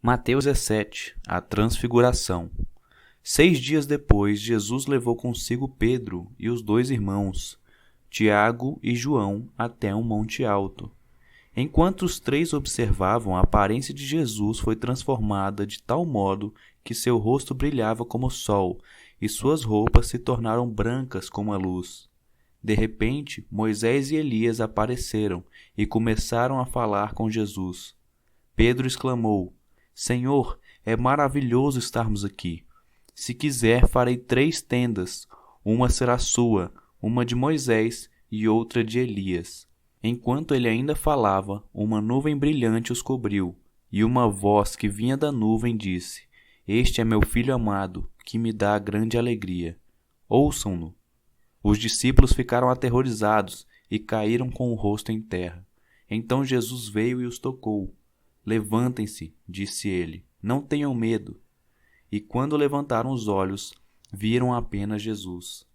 Mateus 17. A Transfiguração. 6 dias depois, Jesus levou consigo Pedro e os 2 irmãos, Tiago e João, até um monte alto. Enquanto os 3 observavam, a aparência de Jesus foi transformada de tal modo que seu rosto brilhava como o sol e suas roupas se tornaram brancas como a luz. De repente, Moisés e Elias apareceram e começaram a falar com Jesus. Pedro exclamou: Senhor, é maravilhoso estarmos aqui. Se quiser, farei 3 tendas. Uma será sua, uma de Moisés e outra de Elias. Enquanto ele ainda falava, uma nuvem brilhante os cobriu, e uma voz que vinha da nuvem disse: Este é meu filho amado, que me dá grande alegria. Ouçam-no. Os discípulos ficaram aterrorizados e caíram com o rosto em terra. Então Jesus veio e os tocou. Levantem-se, disse ele, não tenham medo. E quando levantaram os olhos, viram apenas Jesus.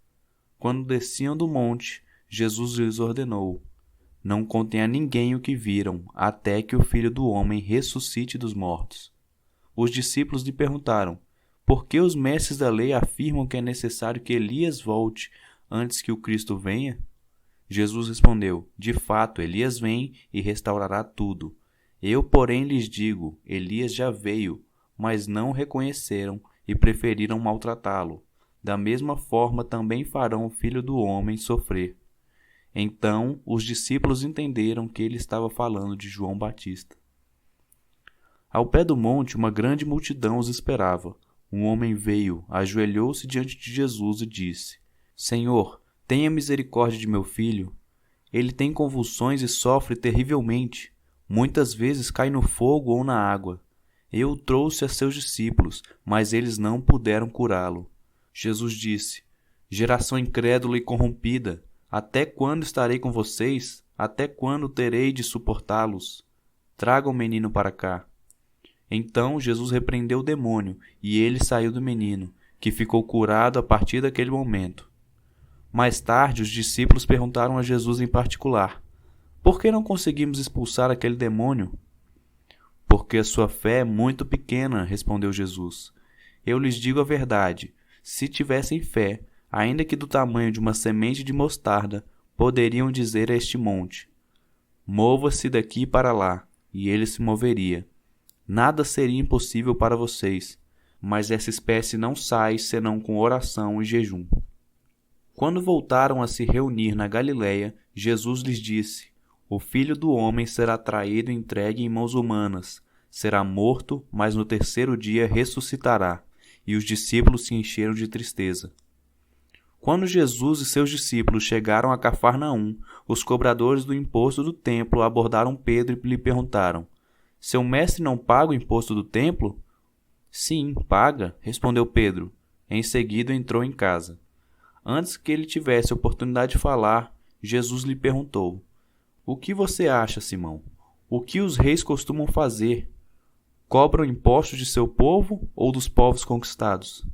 Quando desciam do monte, Jesus lhes ordenou: Não contem a ninguém o que viram, até que o Filho do Homem ressuscite dos mortos. Os discípulos lhe perguntaram: Por que os mestres da lei afirmam que é necessário que Elias volte antes que o Cristo venha? Jesus respondeu: De fato, Elias vem e restaurará tudo. Eu, porém, lhes digo, Elias já veio, mas não o reconheceram e preferiram maltratá-lo. Da mesma forma também farão o Filho do Homem sofrer. Então os discípulos entenderam que ele estava falando de João Batista. Ao pé do monte, uma grande multidão os esperava. Um homem veio, ajoelhou-se diante de Jesus e disse: Senhor, tenha misericórdia de meu filho. Ele tem convulsões e sofre terrivelmente. Muitas vezes cai no fogo ou na água. Eu o trouxe a seus discípulos, mas eles não puderam curá-lo. Jesus disse: Geração incrédula e corrompida, até quando estarei com vocês? Até quando terei de suportá-los? Traga o menino para cá. Então Jesus repreendeu o demônio, e ele saiu do menino, que ficou curado a partir daquele momento. Mais tarde, os discípulos perguntaram a Jesus em particular: Por que não conseguimos expulsar aquele demônio? Porque a sua fé é muito pequena, respondeu Jesus. Eu lhes digo a verdade: se tivessem fé, ainda que do tamanho de uma semente de mostarda, poderiam dizer a este monte: Mova-se daqui para lá, e ele se moveria. Nada seria impossível para vocês, mas essa espécie não sai senão com oração e jejum. Quando voltaram a se reunir na Galiléia, Jesus lhes disse: O Filho do Homem será traído e entregue em mãos humanas, será morto, mas no 3º dia ressuscitará. E os discípulos se encheram de tristeza. Quando Jesus e seus discípulos chegaram a Cafarnaum, os cobradores do imposto do templo abordaram Pedro e lhe perguntaram: Seu mestre não paga o imposto do templo? Sim, paga, respondeu Pedro. Em seguida entrou em casa. Antes que ele tivesse oportunidade de falar, Jesus lhe perguntou: O que você acha, Simão? O que os reis costumam fazer? Cobram impostos de seu povo ou dos povos conquistados?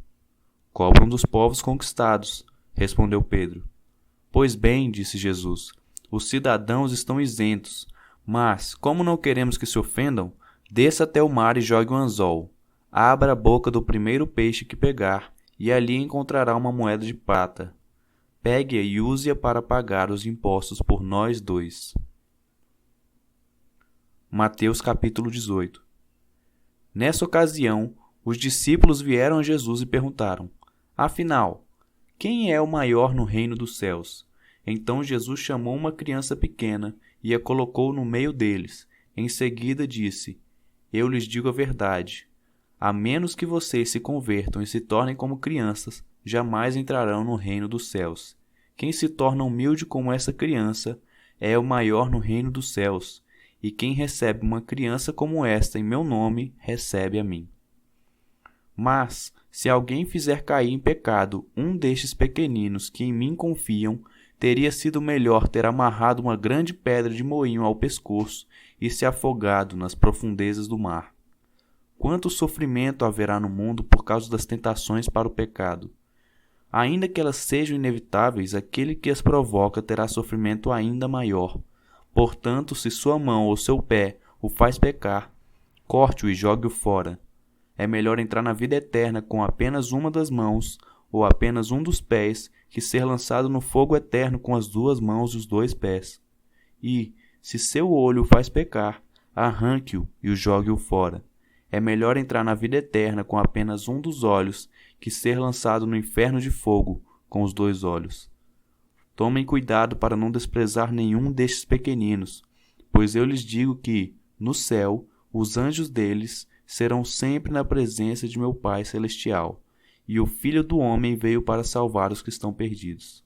Cobram dos povos conquistados, respondeu Pedro. Pois bem, disse Jesus, os cidadãos estão isentos, mas, como não queremos que se ofendam, desça até o mar e jogue um anzol. Abra a boca do primeiro peixe que pegar, e ali encontrará uma moeda de prata. Pegue-a e use-a para pagar os impostos por nós 2. Mateus capítulo 18. Nessa ocasião, os discípulos vieram a Jesus e perguntaram: Afinal, quem é o maior no reino dos céus? Então Jesus chamou uma criança pequena e a colocou no meio deles. Em seguida disse: Eu lhes digo a verdade. A menos que vocês se convertam e se tornem como crianças, jamais entrarão no reino dos céus. Quem se torna humilde como essa criança é o maior no reino dos céus. E quem recebe uma criança como esta em meu nome, recebe a mim. Mas, se alguém fizer cair em pecado um destes pequeninos que em mim confiam, teria sido melhor ter amarrado uma grande pedra de moinho ao pescoço e se afogado nas profundezas do mar. Quanto sofrimento haverá no mundo por causa das tentações para o pecado! Ainda que elas sejam inevitáveis, aquele que as provoca terá sofrimento ainda maior. Portanto, se sua mão ou seu pé o faz pecar, corte-o e jogue-o fora. É melhor entrar na vida eterna com apenas uma das mãos ou apenas um dos pés que ser lançado no fogo eterno com as 2 mãos e os 2 pés. E, se seu olho o faz pecar, arranque-o e o jogue-o fora. É melhor entrar na vida eterna com apenas um dos olhos que ser lançado no inferno de fogo com os 2 olhos. Tomem cuidado para não desprezar nenhum destes pequeninos, pois eu lhes digo que, no céu, os anjos deles serão sempre na presença de meu Pai Celestial, e o Filho do Homem veio para salvar os que estão perdidos.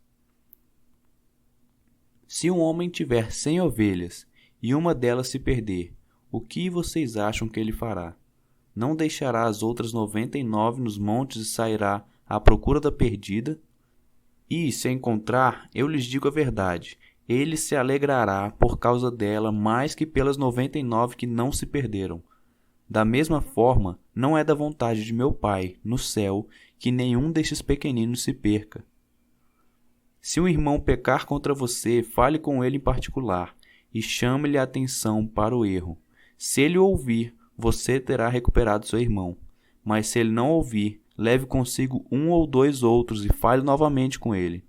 Se um homem tiver 100 ovelhas, e uma delas se perder, o que vocês acham que ele fará? Não deixará as outras 99 nos montes e sairá à procura da perdida? E, se a encontrar, eu lhes digo a verdade, ele se alegrará por causa dela mais que pelas 99 que não se perderam. Da mesma forma, não é da vontade de meu Pai, no céu, que nenhum destes pequeninos se perca. Se um irmão pecar contra você, fale com ele em particular, e chame-lhe a atenção para o erro. Se ele ouvir, você terá recuperado seu irmão. Mas se ele não ouvir, leve consigo 1 ou 2 outros e fale novamente com ele,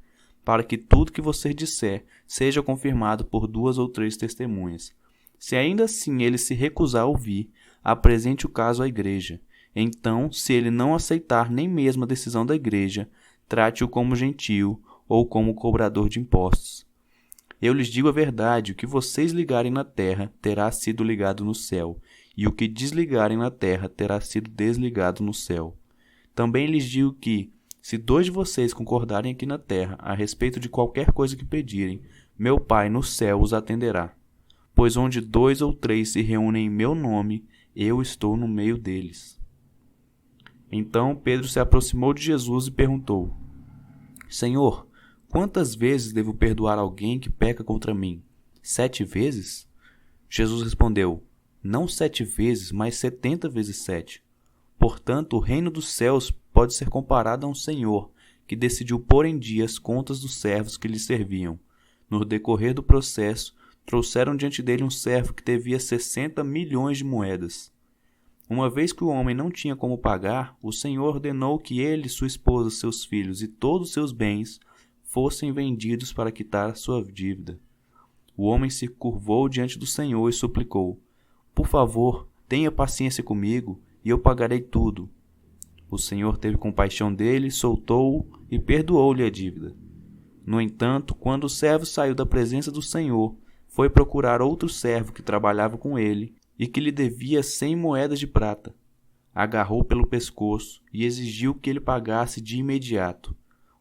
para que tudo que você disser seja confirmado por 2 ou 3 testemunhas. Se ainda assim ele se recusar a ouvir, apresente o caso à igreja. Então, se ele não aceitar nem mesmo a decisão da igreja, trate-o como gentio ou como cobrador de impostos. Eu lhes digo a verdade, o que vocês ligarem na terra terá sido ligado no céu, e o que desligarem na terra terá sido desligado no céu. Também lhes digo que, se 2 de vocês concordarem aqui na terra a respeito de qualquer coisa que pedirem, meu Pai no céu os atenderá. Pois onde 2 ou 3 se reúnem em meu nome, eu estou no meio deles. Então Pedro se aproximou de Jesus e perguntou: Senhor, quantas vezes devo perdoar alguém que peca contra mim? 7 vezes? Jesus respondeu: Não 7 vezes, mas 70 vezes 7. Portanto, o reino dos céus pode ser comparado a um senhor que decidiu pôr em dia as contas dos servos que lhe serviam. No decorrer do processo, trouxeram diante dele um servo que devia 60 milhões de moedas. Uma vez que o homem não tinha como pagar, o senhor ordenou que ele, sua esposa, seus filhos e todos os seus bens fossem vendidos para quitar sua dívida. O homem se curvou diante do senhor e suplicou: Por favor, tenha paciência comigo e eu pagarei tudo. O senhor teve compaixão dele, soltou-o e perdoou-lhe a dívida. No entanto, quando o servo saiu da presença do senhor, foi procurar outro servo que trabalhava com ele e que lhe devia 100 moedas de prata. Agarrou pelo pescoço e exigiu que ele pagasse de imediato.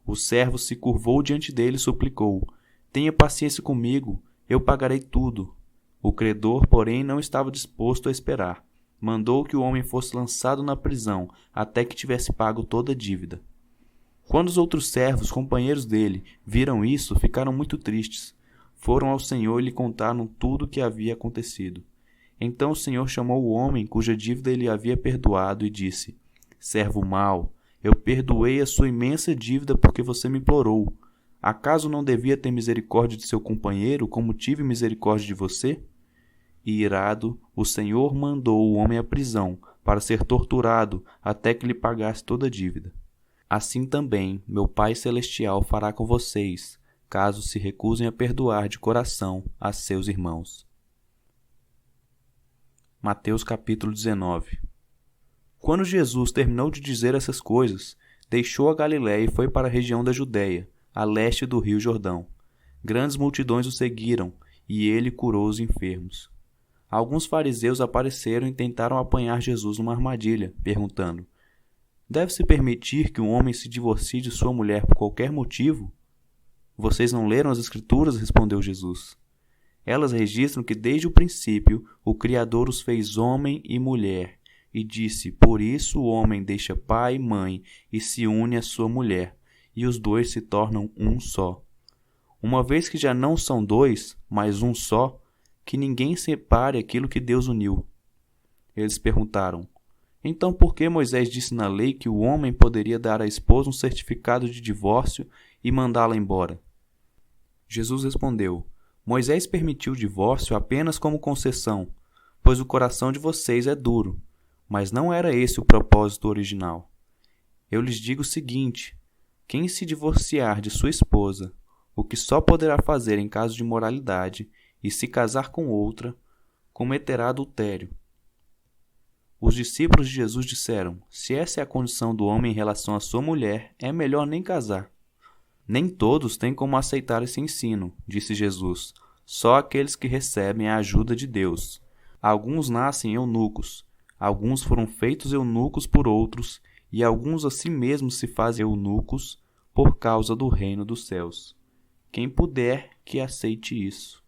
O servo se curvou diante dele e suplicou: Tenha paciência comigo, eu pagarei tudo. O credor, porém, não estava disposto a esperar. Mandou que o homem fosse lançado na prisão até que tivesse pago toda a dívida. Quando os outros servos, companheiros dele, viram isso, ficaram muito tristes. Foram ao Senhor e lhe contaram tudo o que havia acontecido. Então o Senhor chamou o homem cuja dívida ele havia perdoado e disse: Servo mau, eu perdoei a sua imensa dívida porque você me implorou. Acaso não devia ter misericórdia de seu companheiro como tive misericórdia de você? E irado, o Senhor mandou o homem à prisão para ser torturado até que lhe pagasse toda a dívida. Assim também meu Pai Celestial fará com vocês, caso se recusem a perdoar de coração a seus irmãos. Mateus capítulo 19. Quando Jesus terminou de dizer essas coisas, deixou a Galiléia e foi para a região da Judéia, a leste do rio Jordão. Grandes multidões o seguiram, e ele curou os enfermos. Alguns fariseus apareceram e tentaram apanhar Jesus numa armadilha, perguntando: Deve-se permitir que um homem se divorcie de sua mulher por qualquer motivo? Vocês não leram as Escrituras? Respondeu Jesus. Elas registram que desde o princípio o Criador os fez homem e mulher, e disse: Por isso o homem deixa pai e mãe e se une à sua mulher, e os 2 se tornam um só. Uma vez que já não são 2, mas um só, que ninguém separe aquilo que Deus uniu. Eles perguntaram: Então por que Moisés disse na lei que o homem poderia dar à esposa um certificado de divórcio e mandá-la embora? Jesus respondeu: Moisés permitiu o divórcio apenas como concessão, pois o coração de vocês é duro. Mas não era esse o propósito original. Eu lhes digo o seguinte: quem se divorciar de sua esposa, o que só poderá fazer em caso de imoralidade, e se casar com outra, cometerá adultério. Os discípulos de Jesus disseram: se essa é a condição do homem em relação à sua mulher, é melhor nem casar. Nem todos têm como aceitar esse ensino, disse Jesus, só aqueles que recebem a ajuda de Deus. Alguns nascem eunucos, alguns foram feitos eunucos por outros, e alguns a si mesmos se fazem eunucos por causa do reino dos céus. Quem puder, que aceite isso.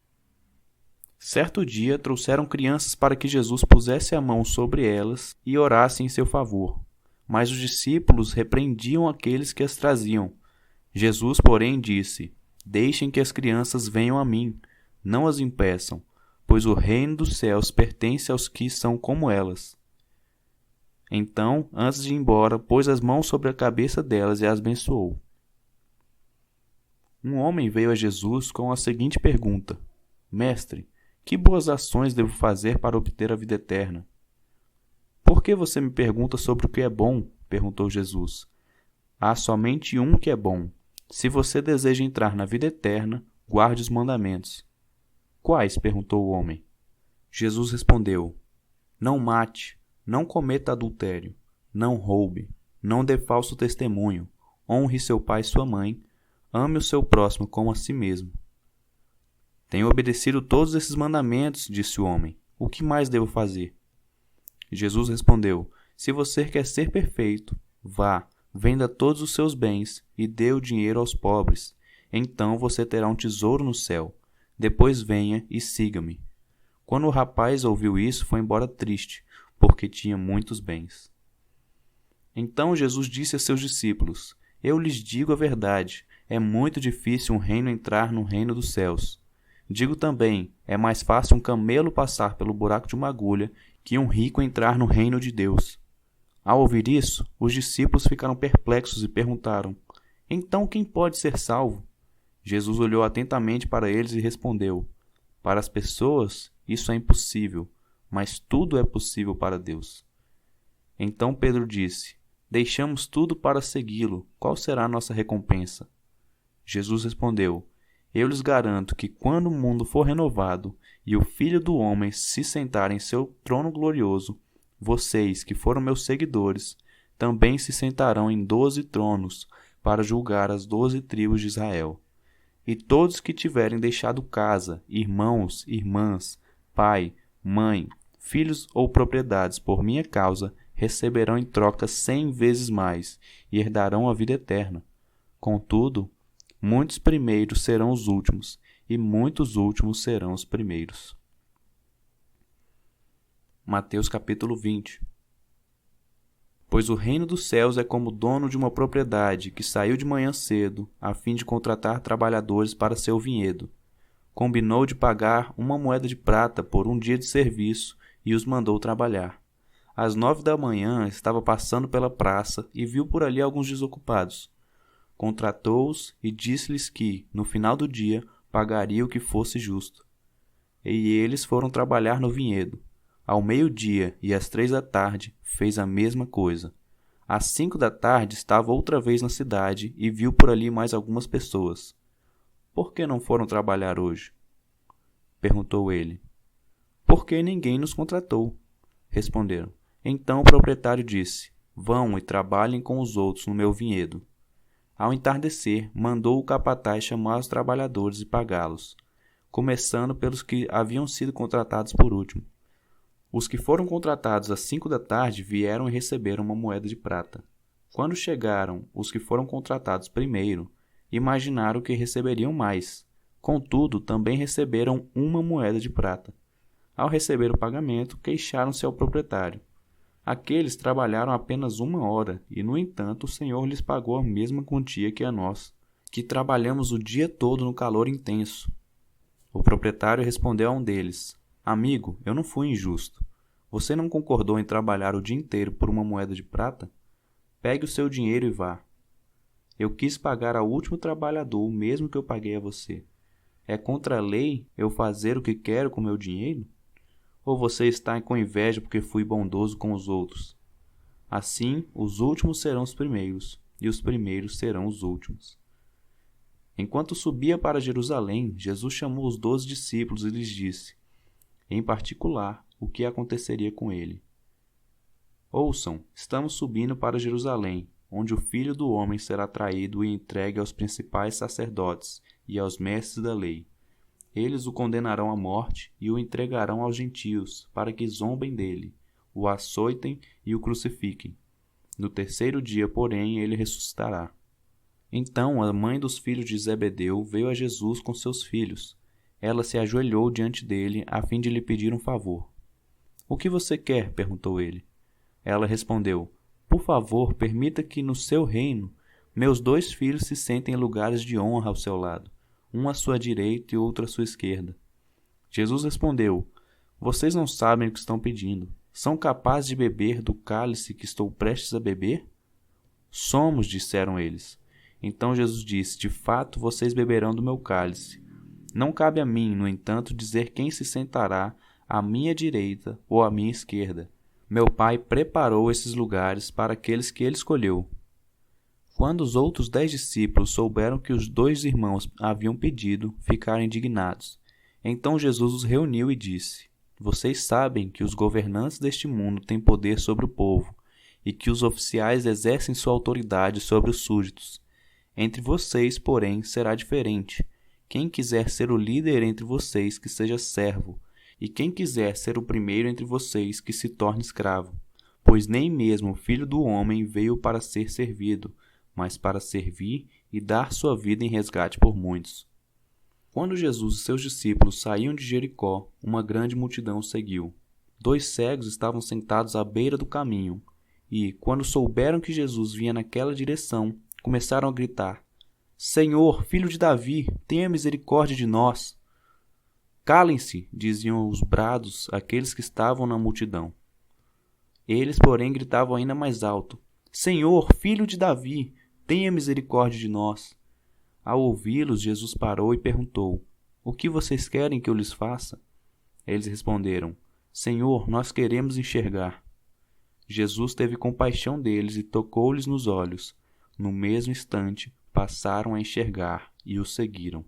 Certo dia, trouxeram crianças para que Jesus pusesse a mão sobre elas e orasse em seu favor. Mas os discípulos repreendiam aqueles que as traziam. Jesus, porém, disse: deixem que as crianças venham a mim, não as impeçam, pois o reino dos céus pertence aos que são como elas. Então, antes de ir embora, pôs as mãos sobre a cabeça delas e as abençoou. Um homem veio a Jesus com a seguinte pergunta: Mestre, que boas ações devo fazer para obter a vida eterna? Por que você me pergunta sobre o que é bom? Perguntou Jesus. Há somente um que é bom. Se você deseja entrar na vida eterna, guarde os mandamentos. Quais? Perguntou o homem. Jesus respondeu: não mate, não cometa adultério, não roube, não dê falso testemunho, honre seu pai e sua mãe, ame o seu próximo como a si mesmo. Tenho obedecido todos esses mandamentos, disse o homem. O que mais devo fazer? Jesus respondeu: se você quer ser perfeito, vá, venda todos os seus bens e dê o dinheiro aos pobres. Então você terá um tesouro no céu. Depois venha e siga-me. Quando o rapaz ouviu isso, foi embora triste, porque tinha muitos bens. Então Jesus disse a seus discípulos: eu lhes digo a verdade, é muito difícil um reino entrar no reino dos céus. Digo também, é mais fácil um camelo passar pelo buraco de uma agulha que um rico entrar no reino de Deus. Ao ouvir isso, os discípulos ficaram perplexos e perguntaram: então quem pode ser salvo? Jesus olhou atentamente para eles e respondeu: para as pessoas, isso é impossível, mas tudo é possível para Deus. Então Pedro disse: deixamos tudo para segui-lo, qual será a nossa recompensa? Jesus respondeu: eu lhes garanto que quando o mundo for renovado e o Filho do Homem se sentar em seu trono glorioso, vocês, que foram meus seguidores, também se sentarão em 12 tronos para julgar as 12 tribos de Israel. E todos que tiverem deixado casa, irmãos, irmãs, pai, mãe, filhos ou propriedades por minha causa, receberão em troca 100 vezes mais e herdarão a vida eterna. Contudo, muitos primeiros serão os últimos, e muitos últimos serão os primeiros. Mateus capítulo 20. Pois o reino dos céus é como o dono de uma propriedade que saiu de manhã cedo, a fim de contratar trabalhadores para seu vinhedo. Combinou de pagar 1 moeda de prata por um dia de serviço e os mandou trabalhar. Às 9 da manhã estava passando pela praça e viu por ali alguns desocupados. Contratou-os e disse-lhes que, no final do dia, pagaria o que fosse justo. E eles foram trabalhar no vinhedo. Ao meio-dia e às 3 da tarde, fez a mesma coisa. Às 5 da tarde, estava outra vez na cidade e viu por ali mais algumas pessoas. Por que não foram trabalhar hoje? Perguntou ele. Porque ninguém nos contratou, responderam. Então o proprietário disse: vão e trabalhem com os outros no meu vinhedo. Ao entardecer, mandou o capataz chamar os trabalhadores e pagá-los, começando pelos que haviam sido contratados por último. Os que foram contratados às 5 da tarde vieram e receberam 1 moeda de prata. Quando chegaram os que foram contratados primeiro, imaginaram que receberiam mais. Contudo, também receberam 1 moeda de prata. Ao receber o pagamento, queixaram-se ao proprietário. Aqueles trabalharam apenas 1 hora e, no entanto, o Senhor lhes pagou a mesma quantia que a nós, que trabalhamos o dia todo no calor intenso. O proprietário respondeu a um deles: amigo, eu não fui injusto. Você não concordou em trabalhar o dia inteiro por 1 moeda de prata? Pegue o seu dinheiro e vá. Eu quis pagar ao último trabalhador o mesmo que eu paguei a você. É contra a lei eu fazer o que quero com meu dinheiro? Ou você está com inveja porque fui bondoso com os outros? Assim, os últimos serão os primeiros, e os primeiros serão os últimos. Enquanto subia para Jerusalém, Jesus chamou os 12 discípulos e lhes disse, em particular, o que aconteceria com ele. Ouçam, estamos subindo para Jerusalém, onde o Filho do Homem será traído e entregue aos principais sacerdotes e aos mestres da lei. Eles o condenarão à morte e o entregarão aos gentios, para que zombem dele, o açoitem e o crucifiquem. No terceiro dia, porém, ele ressuscitará. Então a mãe dos filhos de Zebedeu veio a Jesus com seus filhos. Ela se ajoelhou diante dele, a fim de lhe pedir um favor. O que você quer? Perguntou ele. Ela respondeu, por favor, permita que no seu reino meus 2 filhos se sentem em lugares de honra ao seu lado, um à sua direita e outro à sua esquerda. Jesus respondeu, vocês não sabem o que estão pedindo. São capazes de beber do cálice que estou prestes a beber? Somos, disseram eles. Então Jesus disse, de fato vocês beberão do meu cálice. Não cabe a mim, no entanto, dizer quem se sentará à minha direita ou à minha esquerda. Meu Pai preparou esses lugares para aqueles que ele escolheu. Quando os outros 10 discípulos souberam que os 2 irmãos haviam pedido, ficaram indignados. Então Jesus os reuniu e disse, vocês sabem que os governantes deste mundo têm poder sobre o povo e que os oficiais exercem sua autoridade sobre os súditos. Entre vocês, porém, será diferente. Quem quiser ser o líder entre vocês, que seja servo, e quem quiser ser o primeiro entre vocês, que se torne escravo. Pois nem mesmo o Filho do Homem veio para ser servido, mas para servir e dar sua vida em resgate por muitos. Quando Jesus e seus discípulos saíam de Jericó, uma grande multidão o seguiu. 2 cegos estavam sentados à beira do caminho, e, quando souberam que Jesus vinha naquela direção, começaram a gritar, Senhor, filho de Davi, tenha misericórdia de nós. Calem-se, diziam os brados aqueles que estavam na multidão. Eles, porém, gritavam ainda mais alto, Senhor, filho de Davi, tenha misericórdia de nós. Ao ouvi-los, Jesus parou e perguntou, o que vocês querem que eu lhes faça? Eles responderam, Senhor, nós queremos enxergar. Jesus teve compaixão deles e tocou-lhes nos olhos. No mesmo instante, passaram a enxergar e o seguiram.